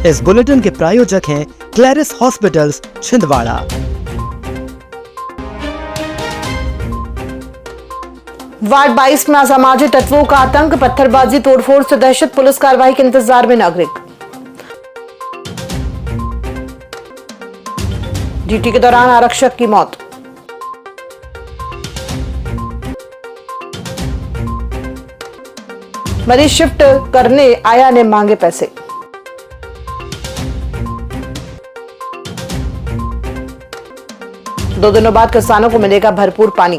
इस बुलेटिन के प्रायोजक हैं क्लैरिस हॉस्पिटल्स छिंदवाड़ा। वार्ड 22 में असामाजिक तत्वों का आतंक, पत्थरबाजी तोड़फोड़ से दहशत, पुलिस कार्रवाई के इंतजार में नागरिक। ड्यूटी के दौरान आरक्षक की मौत। मरीज शिफ्ट करने आया ने मांगे पैसे। दो दिनों बाद किसानों को मिलेगा भरपूर पानी।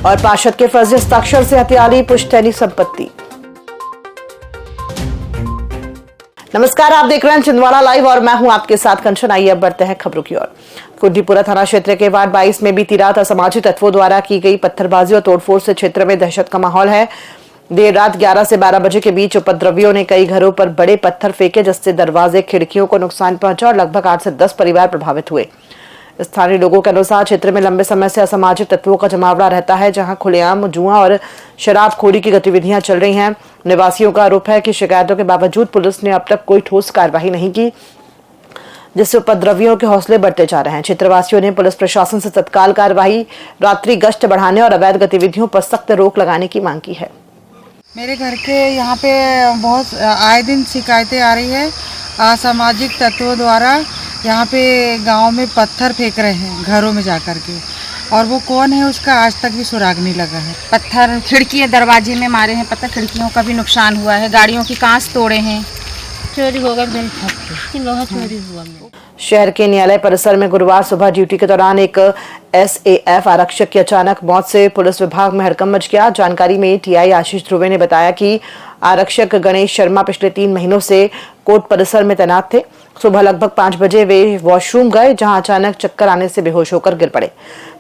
और पार्षद के फर्जी हस्ताक्षर से हथियाली पुश्तैनी संपत्ति। नमस्कार, आप देख रहे हैं छिंदवाड़ा लाइव और मैं हूं आपके साथ कंचन। आइए अब बढ़ते हैं खबरों की ओर। कुंडीपुरा थाना क्षेत्र के वार्ड 22 में बीती रात असामाजिक तत्वों द्वारा की गई पत्थरबाजी और तोड़फोड़ से क्षेत्र में दहशत का माहौल है। देर रात 11 से 12 बजे के बीच उपद्रवियों ने कई घरों पर बड़े पत्थर फेंके, जिससे दरवाजे खिड़कियों को नुकसान पहुंचा और लगभग 8 से 10 परिवार प्रभावित हुए। स्थानीय लोगों के अनुसार क्षेत्र में लंबे समय से असामाजिक तत्वों का जमावड़ा रहता है, जहां खुलेआम जुआ और शराबखोरी की गतिविधियां चल रही हैं। निवासियों का आरोप है कि शिकायतों के बावजूद पुलिस ने अब तक कोई ठोस कार्रवाई नहीं की, जिससे उपद्रवियों के हौसले बढ़ते जा रहे हैं। क्षेत्रवासियों ने पुलिस प्रशासन से तत्काल कार्रवाई, रात्रि गश्त बढ़ाने और अवैध गतिविधियों पर सख्त रोक लगाने की मांग की है। मेरे घर के यहाँ पे बहुत आए दिन शिकायतें आ रही है। असामाजिक तत्वों द्वारा यहाँ पे गांव में पत्थर फेंक रहे हैं घरों में जाकर के, और वो कौन है उसका आज तक भी सुराग नहीं लगा है। पत्थर खिड़की दरवाजे में मारे हैं, पत्थर खिड़कियों का भी नुकसान हुआ है, गाड़ियों की कांच तोड़े हैं, चोरी हो गई, लोहा चोरी हुआ। शहर के न्यायालय परिसर में गुरुवार सुबह ड्यूटी के दौरान एक एसएएफ आरक्षक की अचानक मौत से पुलिस विभाग में हड़कंप मच गया। जानकारी में टीआई आशीष ध्रुवे ने बताया कि आरक्षक गणेश शर्मा पिछले 3 महीनों से कोर्ट परिसर में तैनात थे। सुबह लगभग 5 बजे वे वॉशरूम गए, जहां अचानक चक्कर आने से बेहोश होकर गिर पड़े।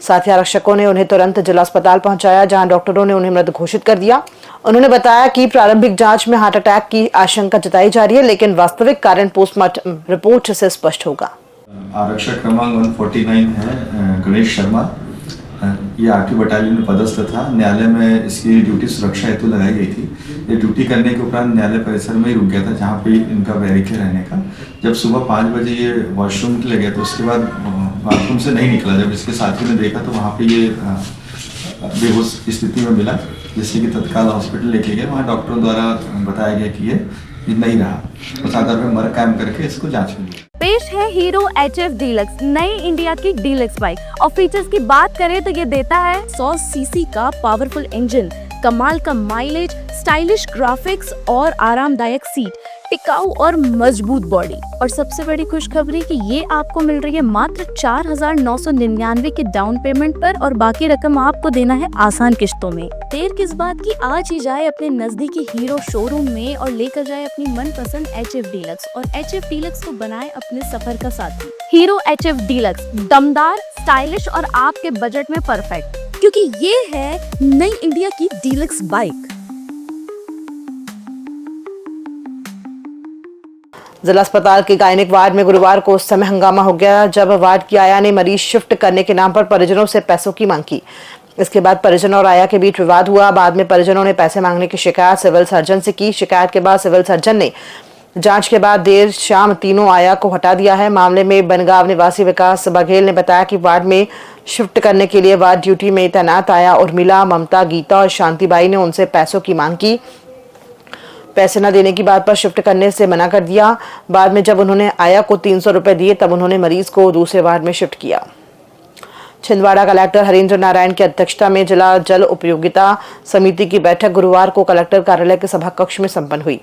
साथ ही आरक्षकों ने उन्हें तुरंत जिला अस्पताल पहुंचाया, जहां डॉक्टरों ने उन्हें मृत घोषित कर दिया। उन्होंने बताया कि प्रारंभिक जांच में हार्ट अटैक की आशंका जताई जा रही है, लेकिन वास्तविक कारण पोस्टमार्टम रिपोर्ट से स्पष्ट होगा। आरक्षक क्रमांक 149 है गणेश शर्मा। ये आठवीं बटालियन में पदस्थ था। न्यायालय में इसकी ड्यूटी सुरक्षा हेतु लगाई गई थी। ये ड्यूटी करने के उपरांत न्यायालय परिसर में ही रुक गया था, जहाँ पे इनका बैरिकेड रहने का। जब सुबह 5 बजे ये वॉशरूम के लिए गया तो उसके बाद बाथरूम से नहीं निकला। जब इसके साथी ने देखा तो वहाँ पे ये बेहोश स्थिति में मिला, जिससे कि तत्काल हॉस्पिटल लेके गए। वहाँ डॉक्टरों द्वारा बताया गया कि ये नहीं रहा, उस आधार पर मर कायम करके इसको जाँच में लिया। पेश है हीरो HF डीलक्स, नई इंडिया की डीलक्स बाइक। और फीचर्स की बात करें तो ये देता है 100 सीसी का पावरफुल इंजन, कमाल का माइलेज, स्टाइलिश ग्राफिक्स और आरामदायक सीट, टिकाऊ और मजबूत बॉडी। और सबसे बड़ी खुशखबरी कि ये आपको मिल रही है मात्र 4,999 के डाउन पेमेंट पर, और बाकी रकम आपको देना है आसान किश्तों में। देर किस बात की, आज ही जाए अपने नजदीकी हीरो शोरूम में और लेकर जाए अपनी मनपसंद HF डीलक्स, और HF डीलक्स को बनाए अपने सफर का साथी। हीरो HF डीलक्स, दमदार, स्टाइलिश और आपके बजट में परफेक्ट, क्योंकि ये है नई इंडिया की डीलक्स बाइक। जिला अस्पताल के गायनिक वार्ड में गुरुवार को उस समय हंगामा हो गया जब वार्ड की आया ने मरीज शिफ्ट करने के नाम पर परिजनों से पैसों की मांग की। इसके बाद परिजनों और आया के बीच विवाद हुआ। बाद में परिजनों ने पैसे मांगने की शिकायत सिविल सर्जन से की। शिकायत के बाद सिविल सर्जन ने जांच के बाद देर शाम तीनों आया को हटा दिया है। मामले में बनगांव निवासी विकास बघेल ने बताया कि वार्ड में शिफ्ट करने के लिए वार्ड ड्यूटी में तैनात आया उर्मिला, ममता, गीता और शांतिबाई ने उनसे पैसों की मांग की। पैसे न देने की बात पर शिफ्ट करने से मना कर दिया। बाद में जब उन्होंने आया को 300 रुपए दिए, तब उन्होंने मरीज को दूसरे वार्ड में शिफ्ट किया। छिंदवाड़ा कलेक्टर हरीन्द्र नारायण की अध्यक्षता में जिला जल उपयोगिता समिति की बैठक गुरुवार को कलेक्टर कार्यालय के सभा कक्ष में संपन्न हुई।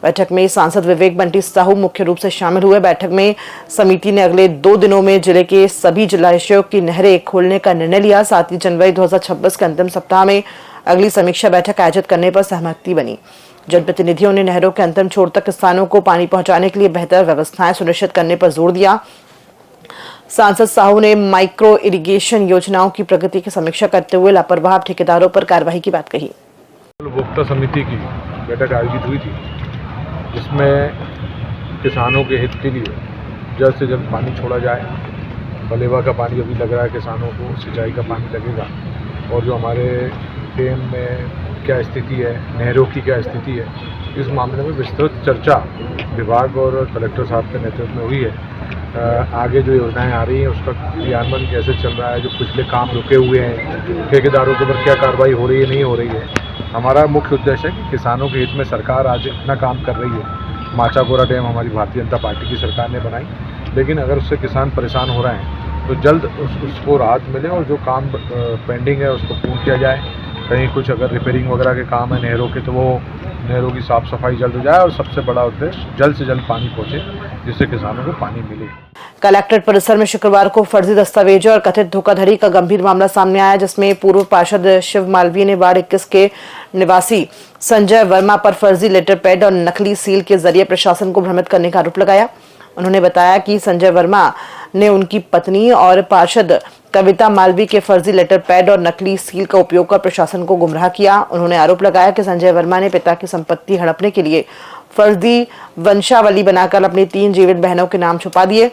बैठक में सांसद विवेक बंटी साहू मुख्य रूप से शामिल हुए। बैठक में समिति ने अगले 2 दिनों में जिले के सभी जलाशयों की नहरें खोलने का निर्णय लिया। साथ ही जनवरी 2026 के अंतिम सप्ताह में अगली समीक्षा बैठक आयोजित करने पर सहमति बनी। जनप्रतिनिधियों ने नहरों के अंतिम छोर तक किसानों को पानी पहुंचाने के लिए बेहतर व्यवस्थाएं सुनिश्चित करने पर जोर दिया। सांसद साहू ने माइक्रो इरिगेशन योजनाओं की प्रगति की समीक्षा करते हुए लापरवाह ठेकेदारों पर कार्रवाई की बात कही। उपभोक्ता समिति की बैठक आयोजित हुई थी, जिसमें किसानों के हित के लिए जल्द से जल्द पानी छोड़ा जाए। बलेवा का पानी अभी लग रहा है किसानों को, सिंचाई का पानी लगेगा, और जो हमारे डैम में क्या स्थिति है, नहरों की क्या स्थिति है, इस मामले में विस्तृत चर्चा विभाग और कलेक्टर साहब के नेतृत्व में हुई है। आगे जो योजनाएं आ रही हैं उसका क्रियान्वयन कैसे चल रहा है, जो पिछले काम रुके हुए हैं, ठेकेदारों के ऊपर क्या कार्रवाई हो रही है, नहीं हो रही है। हमारा मुख्य उद्देश्य है कि किसानों के हित में सरकार आज इतना काम कर रही है। माचागोरा डैम हमारी भारतीय जनता पार्टी की सरकार ने बनाई, लेकिन अगर उससे किसान परेशान हो रहे हैं तो जल्द उसको राहत मिले और जो काम पेंडिंग है उसको पूर्ण किया जाए। कहीं कुछ अगर रिपेयरिंग वगैरह के काम है नहरों के तो वो नहरों की साफ़ सफाई जल्द हो जाए और सबसे बड़ा उद्देश्य जल्द से जल्द पानी पहुँचे जिससे किसानों को पानी मिले। कलेक्ट्रेट परिसर में शुक्रवार को फर्जी दस्तावेजों और कथित धोखाधड़ी का गंभीर मामला सामने आया, जिसमें पूर्व पार्षद शिव मालवीय ने वार्ड 21 के निवासी संजय वर्मा पर फर्जी लेटर पैड और नकली सील के जरिए प्रशासन को भ्रमित करने का आरोप लगाया। उन्होंने बताया कि संजय वर्मा ने उनकी पत्नी और पार्षद कविता मालवीय के फर्जी लेटर पैड और नकली सील का उपयोग कर प्रशासन को गुमराह किया। उन्होंने आरोप लगाया कि संजय वर्मा ने पिता की संपत्ति हड़पने के लिए फर्जी वंशावली बनाकर अपनी 3 जीवित बहनों के नाम छुपा दिए।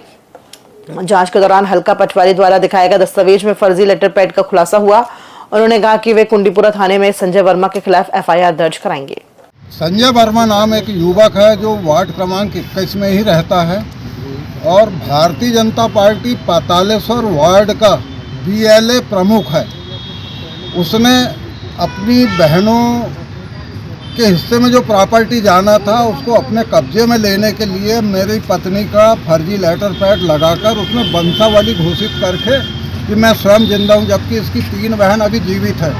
जांच के दौरान हल्का पटवारी द्वारा दिखाए गए दस्तावेज में फर्जी लेटर पैड का खुलासा हुआ। उन्होंने कहा कि वे कुंडीपुरा थाने में संजय वर्मा के खिलाफ FIR दर्ज कराएंगे। संजय वर्मा नाम एक युवक है जो वार्ड क्रमांक 21 में ही रहता है और भारतीय जनता पार्टी पातालेश्वर वार्ड का BLA प्रमुख है। उसने अपनी बहनों के हिस्से में जो प्रॉपर्टी जाना था उसको अपने कब्जे में लेने के लिए मेरी पत्नी का फर्जी लेटर पैड लगाकर उसने वंशावली घोषित करके कि मैं स्वयं जिंदा हूँ, जबकि इसकी 3 बहन अभी जीवित है।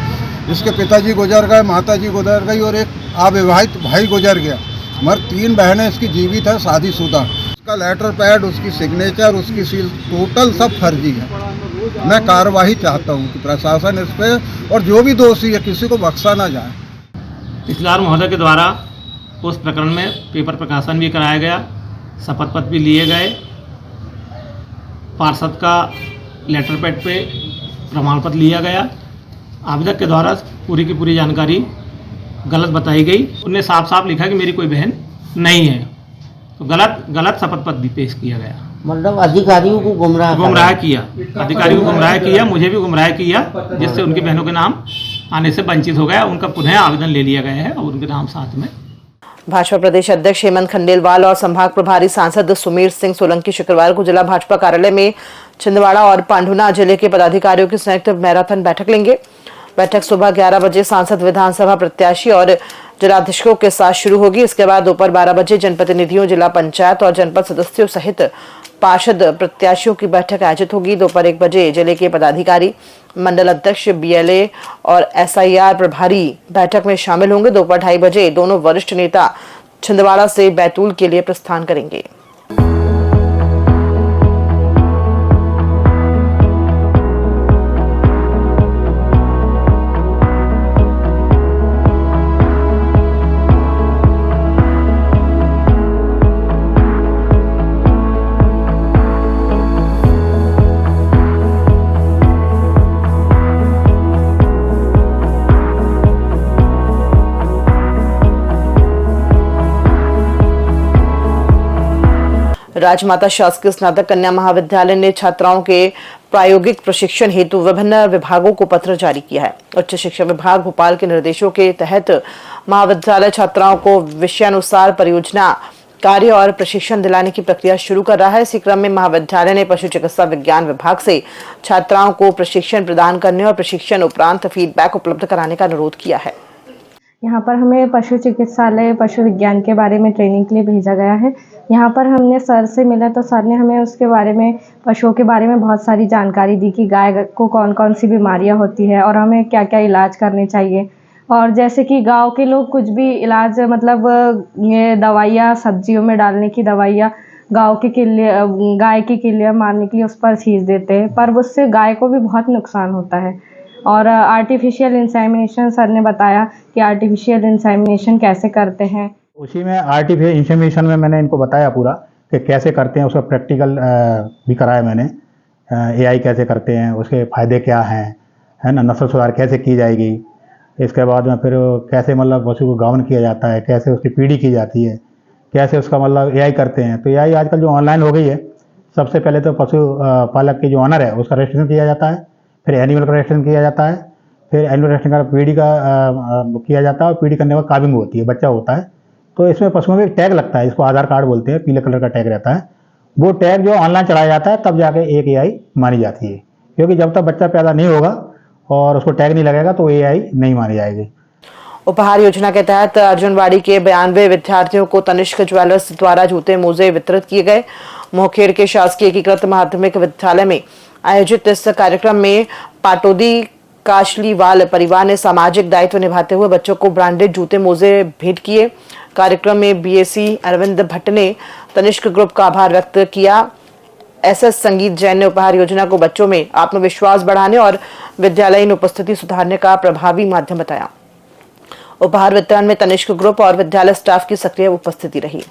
इसके पिताजी गुजर गए, माताजी गुजर गई और एक अविवाहित भाई गुजर गया, मगर 3 बहनें इसकी जीवित है, शादीशुदा। उसका लेटर पैड, उसकी सिग्नेचर, उसकी सील टोटल सब फर्जी है। मैं कार्रवाई चाहता हूँ कि प्रशासन इस पर और जो भी दोषी है किसी को बख्शा ना जाए। तहसीलदार महोदय के द्वारा उस प्रकरण में पेपर प्रकाशन भी कराया गया, शपथ पत्र भी लिए गए, पार्षद का लेटर पैड पे प्रमाण पत्र लिया गया। आवेदक के द्वारा पूरी की पूरी जानकारी गलत बताई गई। उन्हें साफ साफ लिखा कि मेरी कोई बहन नहीं है, तो गलत शपथ पत्र भी पेश किया गया। मतलब अधिकारियों को गुमराह किया, अधिकारियों को गुमराह किया, मुझे भी गुमराह किया, जिससे उनकी बहनों के नाम आने से वंचित हो गया। उनका पुनः आवेदन ले लिया गया है और उनके नाम साथ में। भाजपा प्रदेश अध्यक्ष हेमंत खंडेलवाल और संभाग प्रभारी सांसद सुमीर सिंह सोलंकी शुक्रवार को जिला भाजपा कार्यालय में छिंदवाड़ा और पांढुना जिले के पदाधिकारियों की संयुक्त मैराथन बैठक लेंगे। बैठक सुबह 11 बजे सांसद, विधानसभा प्रत्याशी और जिलाधीशों के साथ शुरू होगी। इसके बाद दोपहर 12 बजे जनप्रतिनिधियों, जिला पंचायत और जनपद सदस्यों सहित पार्षद प्रत्याशियों की बैठक आयोजित होगी। दोपहर 1 बजे जिले के पदाधिकारी, मंडल अध्यक्ष, BLA और SIR प्रभारी बैठक में शामिल होंगे। दोपहर 2:30 बजे दोनों वरिष्ठ नेता छिंदवाड़ा से बैतूल के लिए प्रस्थान करेंगे। राजमाता शासकीय स्नातक कन्या महाविद्यालय ने छात्राओं के प्रायोगिक प्रशिक्षण हेतु विभिन्न विभागों को पत्र जारी किया है। उच्च शिक्षा विभाग भोपाल के निर्देशों के तहत महाविद्यालय छात्राओं को विषयानुसार परियोजना कार्य और प्रशिक्षण दिलाने की प्रक्रिया शुरू कर रहा है। इसी क्रम में महाविद्यालय ने पशु चिकित्सा विज्ञान विभाग से छात्राओं को प्रशिक्षण प्रदान करने और प्रशिक्षण उपरांत फीडबैक उपलब्ध कराने का अनुरोध किया है। यहाँ पर हमें पशु चिकित्सालय पशु विज्ञान के बारे में ट्रेनिंग के लिए भेजा गया है। यहाँ पर हमने सर से मिला तो सर ने हमें उसके बारे में, पशुओं के बारे में बहुत सारी जानकारी दी कि गाय को कौन कौन सी बीमारियाँ होती है और हमें क्या क्या इलाज करने चाहिए। और जैसे कि गांव के लोग कुछ भी इलाज, मतलब ये दवाइयाँ, सब्जियों में डालने की दवाइयाँ गाय की किल्लियाँ मारने के लिए उस पर छींच देते हैं, पर उससे गाय को भी बहुत नुकसान होता है। और आर्टिफिशियल इंसेमिनेशन, सर ने बताया कि आर्टिफिशियल इंसेमिनेशन कैसे करते हैं। उसी में आर्टिफिशियल इंसेमिनेशन में मैंने इनको बताया पूरा कि कैसे करते हैं, उसका प्रैक्टिकल भी कराया मैंने। AI कैसे करते हैं, उसके फ़ायदे क्या हैं, है ना, नस्ल सुधार कैसे की जाएगी, इसके बाद में फिर कैसे मतलब पशु को गावन किया जाता है, कैसे उसकी पीढ़ी की जाती है, कैसे उसका मतलब AI करते हैं। तो AI आजकल जो ऑनलाइन हो गई है, सबसे पहले तो पशु पालक की जो ऑनर है उसका रजिस्ट्रेशन किया जाता है, फिर एनिमल का रजिस्ट्रेशन किया जाता है, फिर एनुअल टेस्टिंग का पीडी का किया जाता है और पीडी करने के बाद काबिंग होती है, बच्चा होता है। तो इसमें पशुओं में एक टैग लगता है, इसको आधार कार्ड बोलते हैं, पीले कलर का टैग रहता है। वो टैग जो ऑनलाइन चलाया जाता है तब जाके एक AI मानी जाती है, क्योंकि जब तक बच्चा पैदा नहीं होगा और उसको टैग नहीं लगेगा तो AI नहीं मानी जाएगी। उपहार योजना के तहत अर्जुनवाड़ी के 92 विद्यार्थियों को तनिष्क ज्वेलर्स द्वारा जूते मोजे वितरित किए गए। मोहखेड़ के शासकीय एकीकृत माध्यमिक विद्यालय में आयोजित इस कार्यक्रम में पाटोदी काशलीवाल परिवार ने सामाजिक दायित्व निभाते हुए बच्चों को ब्रांडेड जूते मोजे भेंट किए। कार्यक्रम में BSc अरविंद भट्ट ने तनिष्क ग्रुप का आभार व्यक्त किया। SS संगीत जैन ने उपहार योजना को बच्चों में आत्मविश्वास बढ़ाने और विद्यालयीन उपस्थिति सुधारने का प्रभावी माध्यम बताया। उपहार वितरण में तनिष्क ग्रुप और विद्यालय स्टाफ की सक्रिय उपस्थिति रही।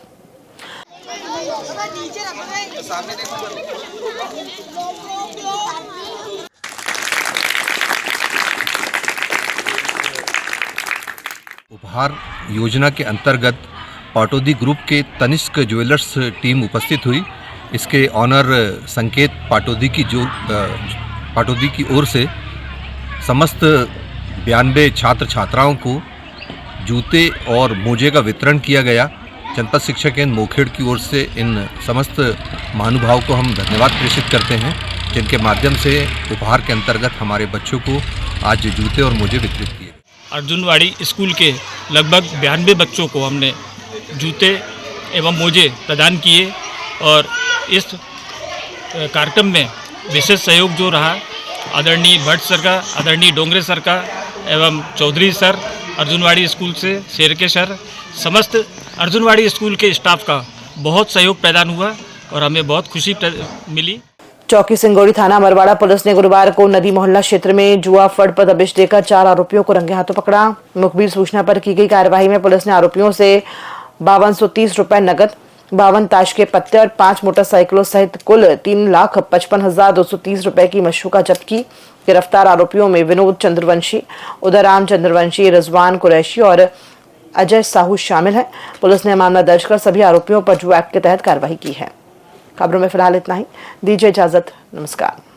उपहार योजना के अंतर्गत पाटोदी ग्रुप के तनिष्क ज्वेलर्स टीम उपस्थित हुई। इसके ऑनर संकेत पाटोदी की ओर से समस्त 92 छात्र छात्राओं को जूते और मोजे का वितरण किया गया। जनपद शिक्षा केंद्र मोखेड़ की ओर से इन समस्त महानुभाव को हम धन्यवाद प्रेषित करते हैं, जिनके माध्यम से उपहार के अंतर्गत हमारे बच्चों को आज जूते और मोजे वितरित किए। अर्जुनवाड़ी स्कूल के लगभग 92 बच्चों को हमने जूते एवं मोजे प्रदान किए और इस कार्यक्रम में विशेष सहयोग जो रहा आदरणीय भट्ट सर का, आदरणीय डोंगरे सर का एवं चौधरी सर, अर्जुनवाड़ी स्कूल से शेरके सर, समस्त अर्जुनवाड़ी स्कूल के स्टाफ का बहुत सहयोग प्रदान हुआ और हमें बहुत खुशी मिली। चौकी सिंगोड़ी थाना मरवाड़ा पुलिस ने गुरुवार को नदी मोहल्ला क्षेत्र में जुआ फड़ पर दबिश देकर 4 आरोपियों को रंगे हाथों पकड़ा। मुखबिर सूचना पर की गई कार्रवाई में पुलिस ने आरोपियों से 5230 रुपए नकद, 52 ताश के पत्ते और 5 मोटरसाइकिलों सहित कुल 3,55,230 रुपए की मशरूका जब्त की। गिरफ्तार आरोपियों में विनोद चंद्रवंशी, उदयराम चंद्रवंशी, रिजवान कुरैशी और अजय साहू शामिल है। पुलिस ने मामला दर्ज कर सभी आरोपियों पर जुआ एक्ट के तहत कार्रवाई की है। खबरों में फिलहाल इतना ही। दीजिए इजाजत। नमस्कार।